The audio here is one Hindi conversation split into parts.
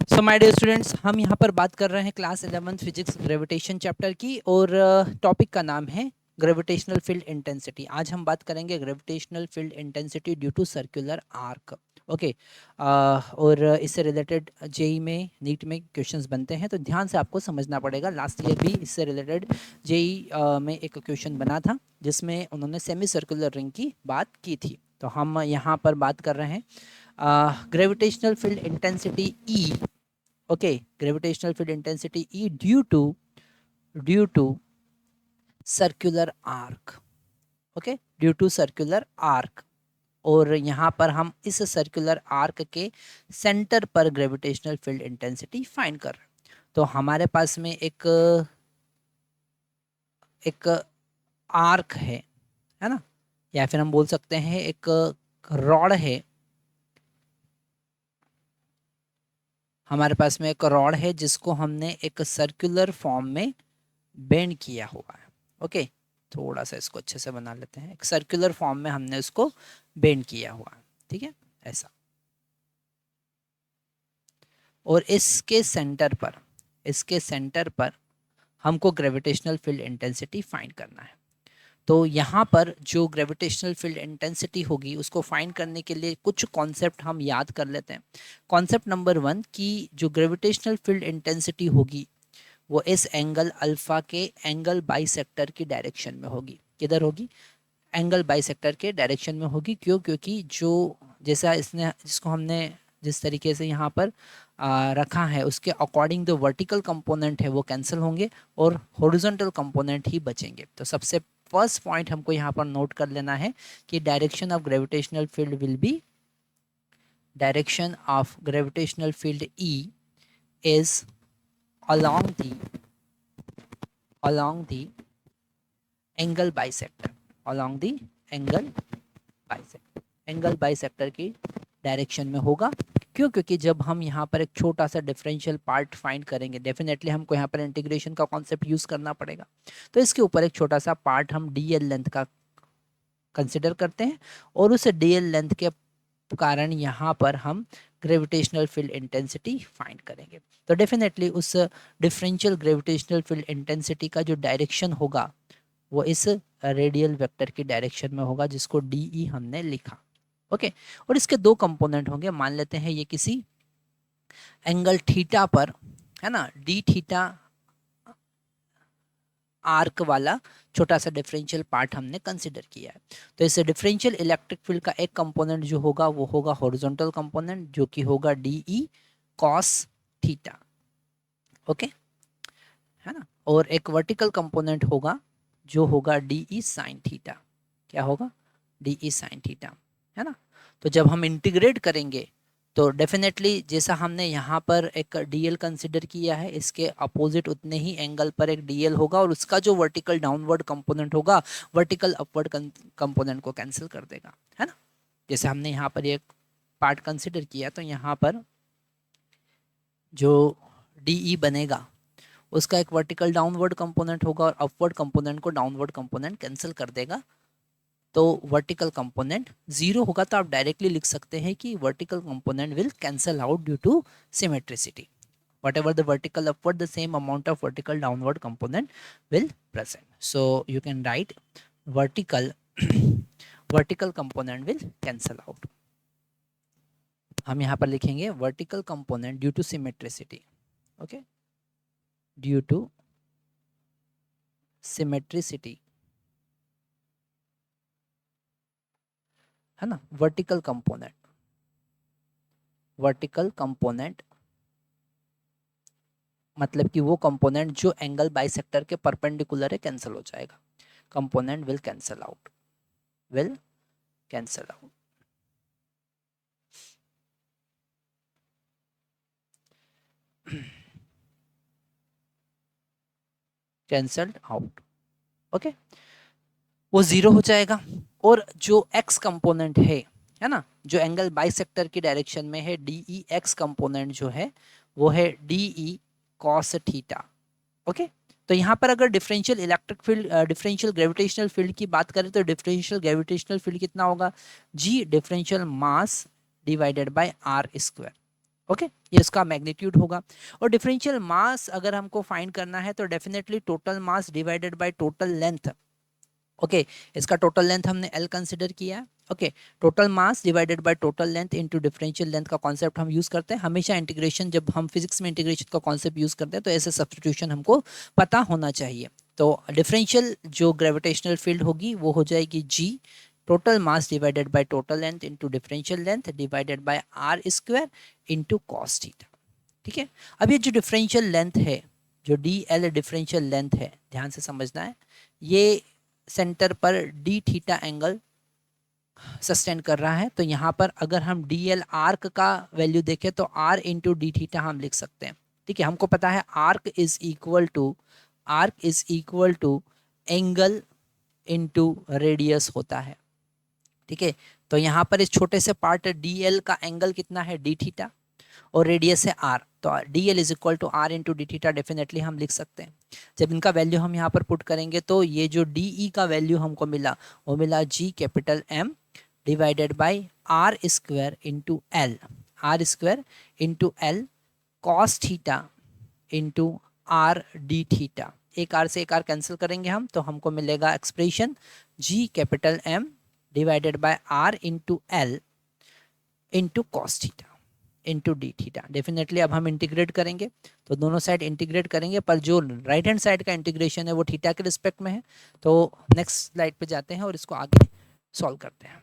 सो माय डियर स्टूडेंट्स, हम यहाँ पर बात कर रहे हैं क्लास 11 फिजिक्स ग्रेविटेशन चैप्टर की और टॉपिक का नाम है ग्रेविटेशनल फील्ड इंटेंसिटी। आज हम बात करेंगे gravitational field intensity due to circular arc. Okay, और इससे रिलेटेड जेई में नीट में क्वेश्चंस बनते हैं, तो ध्यान से आपको समझना पड़ेगा। लास्ट ईयर भी इससे रिलेटेड जेई में एक क्वेश्चन बना था जिसमें उन्होंने सेमी सर्कुलर रिंग की बात की थी। तो हम यहाँ पर बात कर रहे हैं gravitational field intensity E. okay, gravitational field intensity E due to circular arc। okay, due to circular arc। और यहाँ पर हम इस सर्कुलर आर्क के सेंटर पर ग्रेविटेशनल फील्ड इंटेंसिटी फाइंड कर रहे हैं। तो हमारे पास में एक एक आर्क है ना, या फिर हम बोल सकते हैं एक रॉड है। हमारे पास में एक रॉड है जिसको हमने एक सर्कुलर फॉर्म में बेंड किया हुआ है। ओके, थोड़ा सा इसको अच्छे से बना लेते हैं। एक सर्कुलर फॉर्म में हमने इसको बेंड किया हुआ है, ठीक है, ऐसा। और इसके सेंटर पर हमको ग्रेविटेशनल फील्ड इंटेंसिटी फाइंड करना है। तो यहाँ पर जो ग्रेविटेशनल फील्ड इंटेंसिटी होगी उसको फाइंड करने के लिए कुछ कॉन्सेप्ट हम याद कर लेते हैं। कॉन्सेप्ट नंबर 1 की जो ग्रेविटेशनल फील्ड इंटेंसिटी होगी वो इस एंगल अल्फा के एंगल बाइसेक्टर की डायरेक्शन में होगी। किधर होगी? एंगल बाइसेक्टर के डायरेक्शन में होगी। क्यों? क्योंकि जो जैसा इसने जिसको हमने जिस तरीके से यहाँ पर रखा है उसके अकॉर्डिंग जो वर्टिकल कंपोनेंट है वो कैंसिल होंगे और हॉरिजॉन्टल कंपोनेंट ही बचेंगे। तो सबसे फर्स्ट पॉइंट हमको यहाँ पर नोट कर लेना है कि direction of gravitational field will be direction of gravitational field E is along the angle bisector, along the angle bisector की डायरेक्शन में होगा। क्यों? क्योंकि जब हम यहाँ पर एक छोटा सा डिफरेंशियल पार्ट फाइंड करेंगे, डेफिनेटली हमको यहाँ पर इंटीग्रेशन का कॉन्सेप्ट यूज करना पड़ेगा। तो इसके ऊपर एक छोटा सा पार्ट हम डीएल लेंथ का कंसिडर करते हैं और उस डीएल लेंथ के कारण यहाँ पर हम ग्रेविटेशनल फील्ड इंटेंसिटी फाइंड करेंगे। तो डेफिनेटली उस डिफरेंशियल ग्रेविटेशनल फील्ड इंटेंसिटी का जो डायरेक्शन होगा वो इस रेडियल वेक्टर की डायरेक्शन में होगा जिसको डीई हमने लिखा। ओके, और इसके दो कंपोनेंट होंगे। मान लेते हैं ये किसी एंगल थीटा पर है ना, डी थीटा आर्क वाला छोटा सा डिफरेंशियल पार्ट हमने कंसिडर किया है। तो इस डिफरेंशियल इलेक्ट्रिक फील्ड का एक कंपोनेंट जो होगा वो होगा हॉरिजॉन्टल कंपोनेंट, जो कि होगा डीई कॉस थीटा। ओके, है ना, और एक वर्टिकल कंपोनेंट होगा जो होगा डीई साइन थीटा। क्या होगा? डीई साइन थीटा, है ना। तो जब हम इंटीग्रेट करेंगे तो डेफिनेटली जैसा हमने यहाँ पर एक डीएल कंसिडर किया है, इसके अपोजिट उतने ही एंगल पर एक डीएल होगा और उसका जो वर्टिकल डाउनवर्ड कंपोनेंट होगा वर्टिकल अपवर्ड कंपोनेंट को कैंसिल कर देगा, है ना। जैसे हमने यहाँ पर एक पार्ट कंसिडर किया तो यहाँ पर जो डीई बनेगा उसका एक वर्टिकल डाउनवर्ड कंपोनेंट होगा और अपवर्ड कंपोनेंट को डाउनवर्ड कंपोनेंट कैंसिल कर देगा। तो वर्टिकल कंपोनेंट 0 होगा। तो आप डायरेक्टली लिख सकते हैं कि vertical component will cancel out due to symmetricity. whatever the vertical upward, the same amount of vertical downward component will present. So you can write vertical component will cancel out. हम यहाँ पर लिखेंगे vertical component due to symmetricity. Okay, due to symmetricity, है ना, वर्टिकल कंपोनेंट मतलब कि वो कंपोनेंट जो एंगल बाइसेक्टर के परपेंडिकुलर है कैंसिल हो जाएगा। Component will cancel out, cancelled out. Okay, वो 0 हो जाएगा। और जो एक्स कंपोनेंट है ना, जो एंगल बाइसेक्टर की डायरेक्शन में है, डीई एक्स कंपोनेंट जो है वो है डीई कॉस थीटा। ओके, तो यहाँ पर अगर differential electric field differential gravitational field की बात करें तो डिफरेंशियल ग्रेविटेशनल फील्ड कितना होगा? G differential mass divided by R square. Okay ये इसका मैग्नीट्यूड होगा। और डिफरेंशियल मास अगर हमको फाइंड करना है तो definitely total mass divided by total length. Okay इसका टोटल लेंथ हमने L कंसिडर किया है। Okay total mass divided by total length into differential length का कॉन्सेप्ट हम यूज करते हैं हमेशा। इंटीग्रेशन जब हम फिजिक्स में इंटीग्रेशन का कॉन्सेप्ट यूज करते हैं तो ऐसे सब्स्टिट्यूशन हमको पता होना चाहिए। तो डिफरेंशियल जो ग्रेविटेशनल फील्ड होगी वो हो जाएगी G total mass divided by total length into differential length divided by R square into cos theta. ठीक है अब ये जो डिफरेंशियल लेंथ है जो DL डिफरेंशियल लेंथ है ध्यान से समझना है ये सेंटर पर डी थीटा एंगल सस्टेन कर रहा है। तो यहाँ पर अगर हम DL आर्क का वैल्यू देखें तो R इंटू डी थीटा हम लिख सकते हैं। ठीक है हमको पता है arc is equal to angle into radius होता है। ठीक है तो यहाँ पर इस छोटे से पार्ट DL का एंगल कितना है डी थीटा और रेडियस है R तो DL is equal to R into D theta definitely हम लिख सकते हैं। जब इनका वैल्यू हम यहाँ पर पुट करेंगे तो ये जो DE का वैल्यू हमको मिला वो मिला G capital M divided by R square into L cos theta into R D theta. एक R से एक R कैंसिल करेंगे हम तो हमको मिलेगा expression G capital M divided by R into L into cos theta into D theta. Definitely अब हम इंटीग्रेट करेंगे तो दोनों साइड इंटीग्रेट करेंगे पर जो राइट हैंड साइड का इंटीग्रेशन है वो थीटा के रिस्पेक्ट में है। तो नेक्स्ट स्लाइड पे जाते हैं और इसको आगे सॉल्व करते हैं।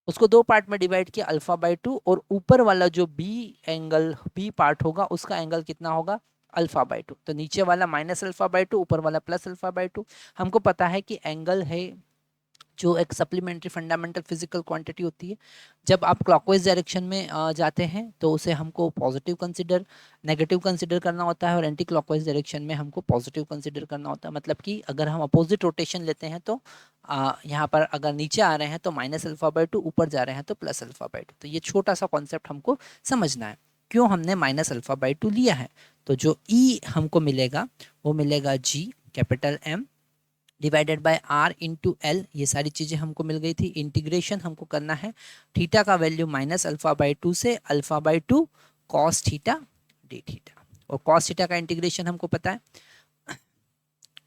उसको दो पार्ट में डिवाइड किया अल्फा बाई 2 और ऊपर वाला जो बी पार्ट होगा उसका एंगल कितना होगा अल्फा बाई 2। तो नीचे वाला माइनस अल्फा बाई 2 ऊपर वाला प्लस अल्फा बाई 2। हमको पता है कि एंगल है जो एक सप्लीमेंट्री फंडामेंटल फिजिकल क्वांटिटी होती है। जब आप क्लॉकवाइज डायरेक्शन में जाते हैं तो उसे हमको पॉजिटिव कंसिडर नेगेटिव कंसिडर करना होता है और एंटी क्लॉकवाइज डायरेक्शन में हमको पॉजिटिव कंसिडर करना होता है। मतलब कि अगर हम अपोजिट रोटेशन लेते हैं तो यहाँ पर अगर नीचे आ रहे हैं तो माइनस अल्फा बाई 2 ऊपर जा रहे हैं तो प्लस अल्फा बाई 2। तो ये छोटा सा कॉन्सेप्ट हमको समझना है क्यों हमने माइनस अल्फा बाई 2 लिया है। तो जो E हमको मिलेगा वो मिलेगा G capital M divided by R into L। ये सारी चीज़ें हमको मिल गई थी। इंटीग्रेशन हमको करना है थीटा का वैल्यू माइनस अल्फा बाई 2 से alpha by 2 cos theta D theta. और कॉस थीटा का इंटीग्रेशन हमको पता है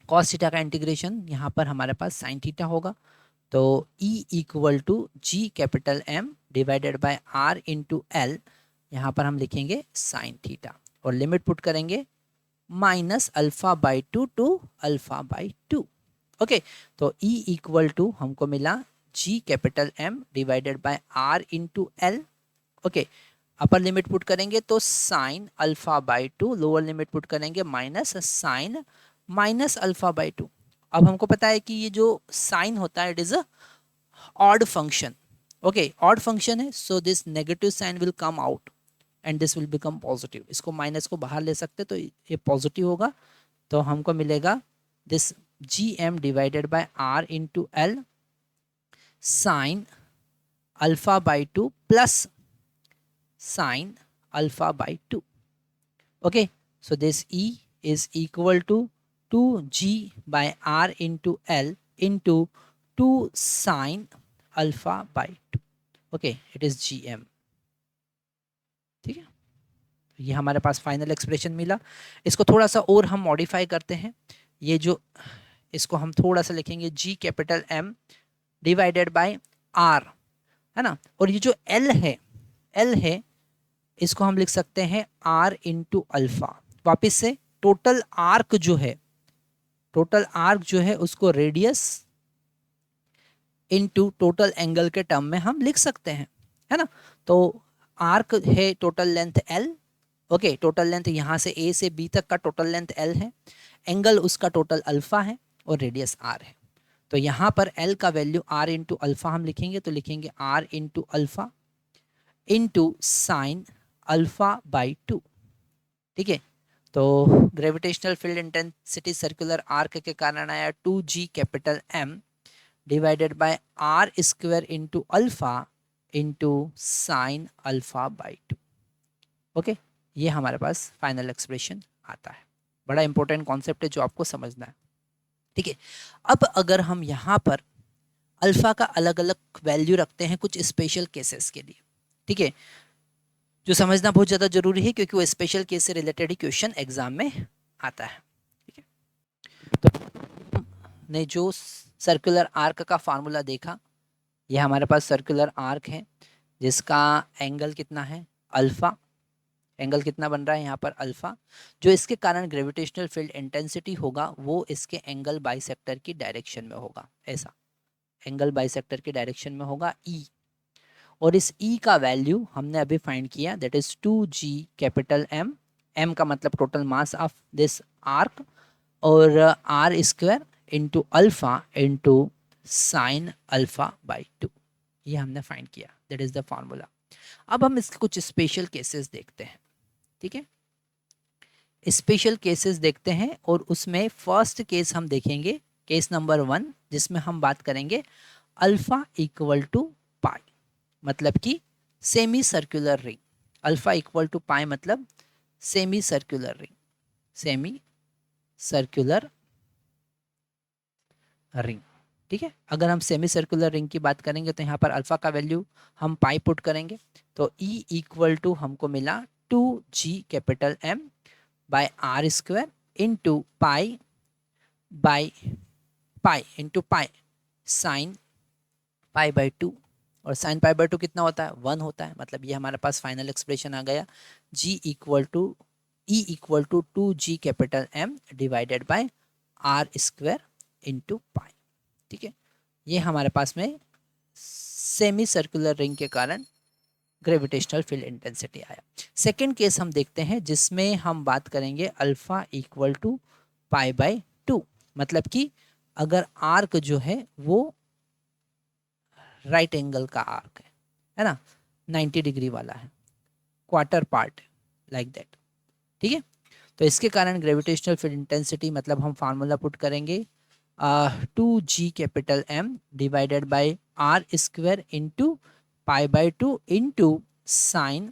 कॉस थीटा का इंटीग्रेशन यहाँ पर हमारे पास साइन थीटा होगा। तो E equal to G capital M divided by R into L यहाँ पर हम लिखेंगे साइन थीटा और लिमिट पुट करेंगे minus alpha by 2 to alpha by 2। Okay तो E इक्वल टू हमको मिला G capital M divided by R into L। Okay upper limit put करेंगे तो sine alpha by 2 lower limit put करेंगे minus sine minus alpha by 2। अब हमको पता है कि ये जो साइन होता है it is a odd function. Okay odd function है so this negative sign will come out and this will become positive. इसको माइनस को बाहर ले सकते तो ये पॉजिटिव होगा। तो हमको मिलेगा this GM divided by R into L sign alpha by 2 plus sign alpha by 2। Okay so this E is equal to 2G by R into L into 2 sin alpha by 2। Okay it is GM। ठीक है ये हमारे पास फाइनल एक्सप्रेशन मिला। इसको थोड़ा सा और हम मॉडिफाई करते हैं। ये जो इसको हम थोड़ा सा लिखेंगे G capital M divided by R है ना। और ये जो L है इसको हम लिख सकते हैं R इंटू अल्फा। वापिस से टोटल आर्क जो है उसको रेडियस इनटू टोटल एंगल के टर्म में हम लिख सकते हैं, है ना। तो आर्क है total length L, okay, total length यहाँ से A से B तक का टोटल लेंथ L है, एंगल उसका टोटल अल्फा है और रेडियस R है। तो यहाँ पर L का वैल्यू R इंटू अल्फा हम लिखेंगे, तो लिखेंगे R into alpha into sine alpha by 2, ठीक है। तो gravitational field intensity circular arc के कारण आया 2G capital M divided by R square into alpha into sine alpha by 2, okay. ये हमारे पास फाइनल एक्सप्रेशन आता है। बड़ा इंपॉर्टेंट कॉन्सेप्ट है जो आपको समझना है, ठीक है। अब अगर हम यहाँ पर अल्फा का अलग अलग वैल्यू रखते हैं कुछ स्पेशल केसेस के लिए, ठीक है, जो समझना बहुत ज़्यादा जरूरी है क्योंकि वो स्पेशल केस से रिलेटेड ही क्वेश्चन एग्जाम में आता है, ठीक है। तो ने जो सर्कुलर आर्क का फार्मूला देखा, ये हमारे पास सर्कुलर आर्क है जिसका एंगल कितना है अल्फा, एंगल कितना बन रहा है यहाँ पर अल्फा, जो इसके कारण ग्रेविटेशनल फील्ड इंटेंसिटी होगा वो इसके एंगल बाइसेक्टर की डायरेक्शन में होगा, ऐसा एंगल बाइसेक्टर की डायरेक्शन में होगा E, और इस E का वैल्यू हमने अभी फाइंड किया, that is 2G capital M, M का मतलब total mass of this arc, और R square into alpha into sine alpha by 2, ये हमने फाइंड किया, दैट इज द फार्मूला। अब हम इसके कुछ स्पेशल केसेस देखते हैं, ठीक है, स्पेशल केसेस देखते हैं, और उसमें फर्स्ट केस हम देखेंगे केस नंबर 1, जिसमें हम बात करेंगे अल्फा इक्वल टू पाई, मतलब कि semi circular ring. Alpha equal to pi मतलब semi circular ring, semi circular ring, ठीक है। अगर हम सेमी सर्कुलर रिंग की बात करेंगे तो यहाँ पर अल्फा का वैल्यू हम पाई पुट करेंगे, तो E इक्वल टू हमको मिला 2G capital M by R square into pi by pi into pi sine pi by 2, और साइन पाई बाई 2 कितना होता है 1 होता है, मतलब ये हमारे पास फाइनल एक्सप्रेशन आ गया G equal to E equal to 2G capital M divided by R square into pi, ठीक है। ये हमारे पास में सेमी सर्कुलर रिंग के कारण ग्रेविटेशनल फील्ड इंटेंसिटी आया। सेकेंड केस हम देखते हैं जिसमें हम बात करेंगे alpha equal to pi by 2, मतलब कि अगर आर्क जो है वो राइट एंगल का आर्क है ना, 90 डिग्री वाला है, क्वार्टर पार्ट लाइक दैट, ठीक है। तो इसके कारण ग्रेविटेशनल फील्ड इंटेंसिटी मतलब हम फार्मूला पुट करेंगे 2G capital M divided by R square into pi by 2 into sine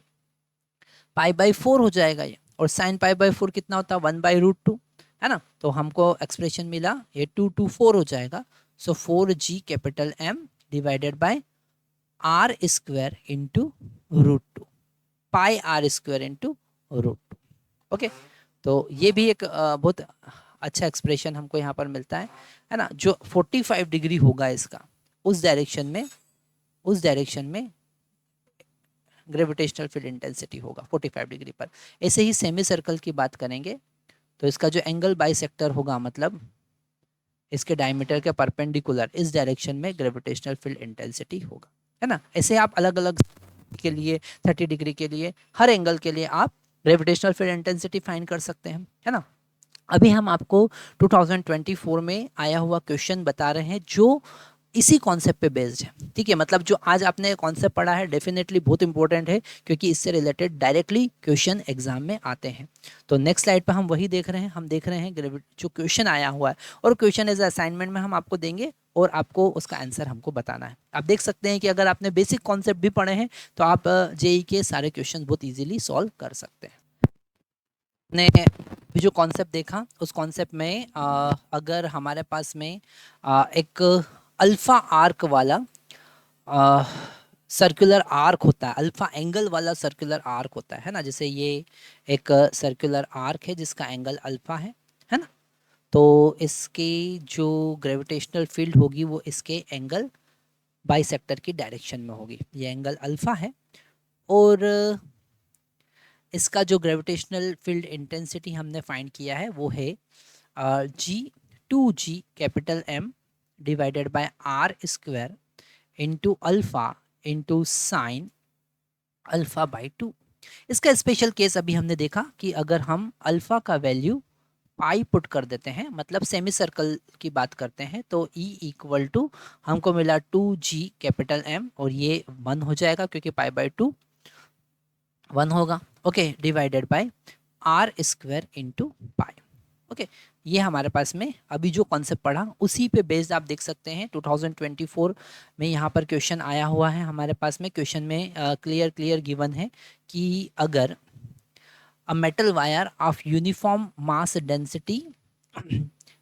pi by 4 हो जाएगा ये, और साइन पाई बाई 4 कितना होता है 1/√2, है ना। तो हमको एक्सप्रेशन मिला ये 2 to 4 हो जाएगा, सो 4G capital M divided by R square into √2, pi R square into √2, okay. तो ये भी एक बहुत अच्छा एक्सप्रेशन हमको यहाँ पर मिलता है ना, जो 45 डिग्री होगा इसका, उस डायरेक्शन में ग्रेविटेशनल फील्ड इंटेंसिटी होगा 45 डिग्री पर। ऐसे ही सेमी सर्कल की बात करेंगे तो इसका जो एंगल बाइसेक्टर होगा, मतलब इसके डायमीटर के परपेंडिकुलर इस डायरेक्शन में ग्रेविटेशनल फील्ड इंटेंसिटी होगा, है ना। ऐसे आप अलग अलग के लिए 30 डिग्री के लिए हर एंगल के लिए आप ग्रेविटेशनल फील्ड इंटेंसिटी फाइंड कर सकते हैं, है ना। अभी हम आपको 2024 में आया हुआ क्वेश्चन बता रहे हैं जो इसी कॉन्सेप्ट पे बेस्ड है, ठीक है। मतलब जो आज आपने कॉन्सेप्ट पढ़ा है डेफिनेटली बहुत इंपॉर्टेंट है क्योंकि इससे रिलेटेड डायरेक्टली क्वेश्चन एग्जाम में आते हैं। तो नेक्स्ट स्लाइड पर हम वही देख रहे हैं, हम देख रहे हैं जो क्वेश्चन आया हुआ है, और क्वेश्चन एज असाइनमेंट में हम आपको देंगे और आपको उसका आंसर हमको बताना है। आप देख सकते हैं कि अगर आपने बेसिक कॉन्सेप्ट भी पढ़े हैं तो आप जेई के सारे क्वेश्चन बहुत ईजिली सॉल्व कर सकते हैं। ने जो कॉन्सेप्ट देखा उस कॉन्सेप्ट में अगर हमारे पास में एक अल्फा आर्क वाला सर्कुलर आर्क होता है, अल्फा एंगल वाला सर्कुलर आर्क होता है ना, जैसे ये एक सर्कुलर आर्क है जिसका एंगल अल्फा है ना। तो इसकी जो ग्रेविटेशनल फील्ड होगी वो इसके एंगल बाइसेक्टर की डायरेक्शन में होगी, ये एंगल अल्फा है, और इसका जो ग्रेविटेशनल फील्ड इंटेंसिटी हमने फाइंड किया है वो है G 2G capital M divided by R square into alpha into sine alpha by 2। इसका स्पेशल केस अभी हमने देखा कि अगर हम अल्फा का वैल्यू पाई पुट कर देते हैं, मतलब सेमी सर्कल की बात करते हैं, तो E इक्वल टू हमको मिला 2G कैपिटल M, और ये 1 हो जाएगा क्योंकि पाई बाई 2 1 होगा, okay, divided by R square into pi. Okay, ये हमारे पास में अभी जो कॉन्सेप्ट पढ़ा उसी पे बेस्ड आप देख सकते हैं 2024 में यहाँ पर क्वेश्चन आया हुआ है हमारे पास में। क्वेश्चन में क्लियर गिवन है कि अगर a metal wire of uniform mass density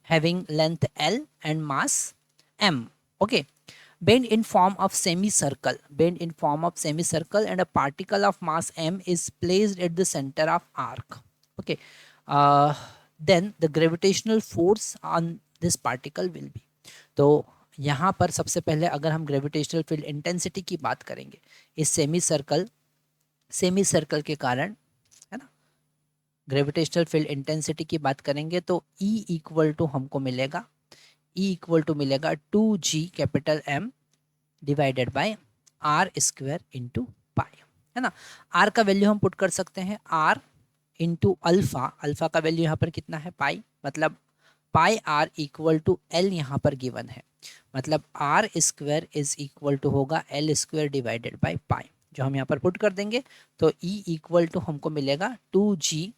having length L and mass M, okay, bend in form of semicircle and a particle of mass M is placed at the center of arc, okay, then the gravitational force on this particle will be। तो यहाँ पर सबसे पहले अगर हम ग्रेविटेशनल फील्ड इंटेंसिटी की बात करेंगे इस सेमी सर्कल के कारण, है ना, ग्रेविटेशनल फील्ड इंटेंसिटी की बात करेंगे तो E इक्वल टू हमको मिलेगा 2G capital M divided by R square into पाई, है ना। R का वैल्यू हम पुट कर सकते हैं R इंटू अल्फा का वैल्यू यहाँ पर कितना है पाई, मतलब pi R equal to L यहाँ पर गिवन है, मतलब R स्क्वायर इज इक्वल टू होगा L square divided by pi, जो हम यहाँ पर पुट कर देंगे तो E इक्वल टू हमको मिलेगा 2G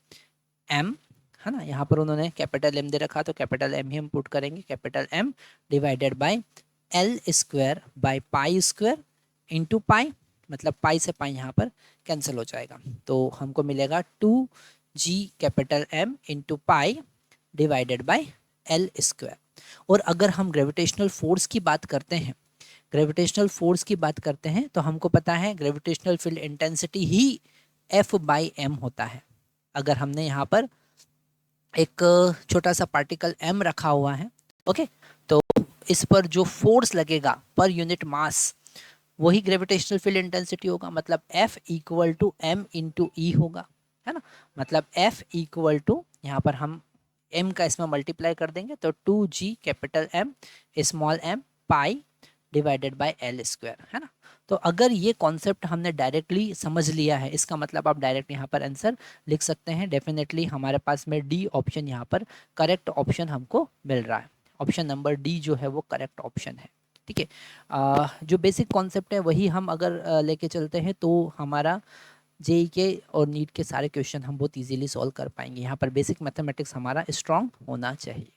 M, है ना। यहाँ पर उन्होंने कैपिटल M दे रखा तो कैपिटल M ही हम पुट करेंगे, capital M divided bye L square by pi square into पाई, मतलब पाई से पाई यहाँ पर कैंसिल हो जाएगा, तो हमको मिलेगा 2G capital M into pi divided by L square. और अगर हम ग्रेविटेशनल फोर्स की बात करते हैं, तो हमको पता है ग्रेविटेशनल फील्ड इंटेंसिटी ही F/m होता है। अगर हमने यहाँ पर एक छोटा सा पार्टिकल M रखा हुआ है, ओके, तो इस पर जो फोर्स लगेगा पर यूनिट मास वही ग्रेविटेशनल फील्ड इंटेंसिटी होगा, मतलब F equal to M into E होगा, है ना। मतलब F इक्वल टू यहाँ पर हम M का इसमें मल्टीप्लाई कर देंगे तो 2G capital M small m pi divided by L square, है ना। तो अगर ये कॉन्सेप्ट हमने डायरेक्टली समझ लिया है, इसका मतलब आप डायरेक्ट यहाँ पर आंसर लिख सकते हैं। डेफिनेटली हमारे पास में डी ऑप्शन यहाँ पर करेक्ट ऑप्शन हमको मिल रहा है, ऑप्शन नंबर डी जो है वो करेक्ट ऑप्शन है, ठीक है। जो बेसिक कॉन्सेप्ट है वही हम अगर लेके चलते हैं तो हमारा जेई के और नीट के सारे क्वेश्चन हम बहुत इजीली सॉल्व कर पाएंगे। यहाँ पर बेसिक मैथमेटिक्स हमारा स्ट्रांग होना चाहिए।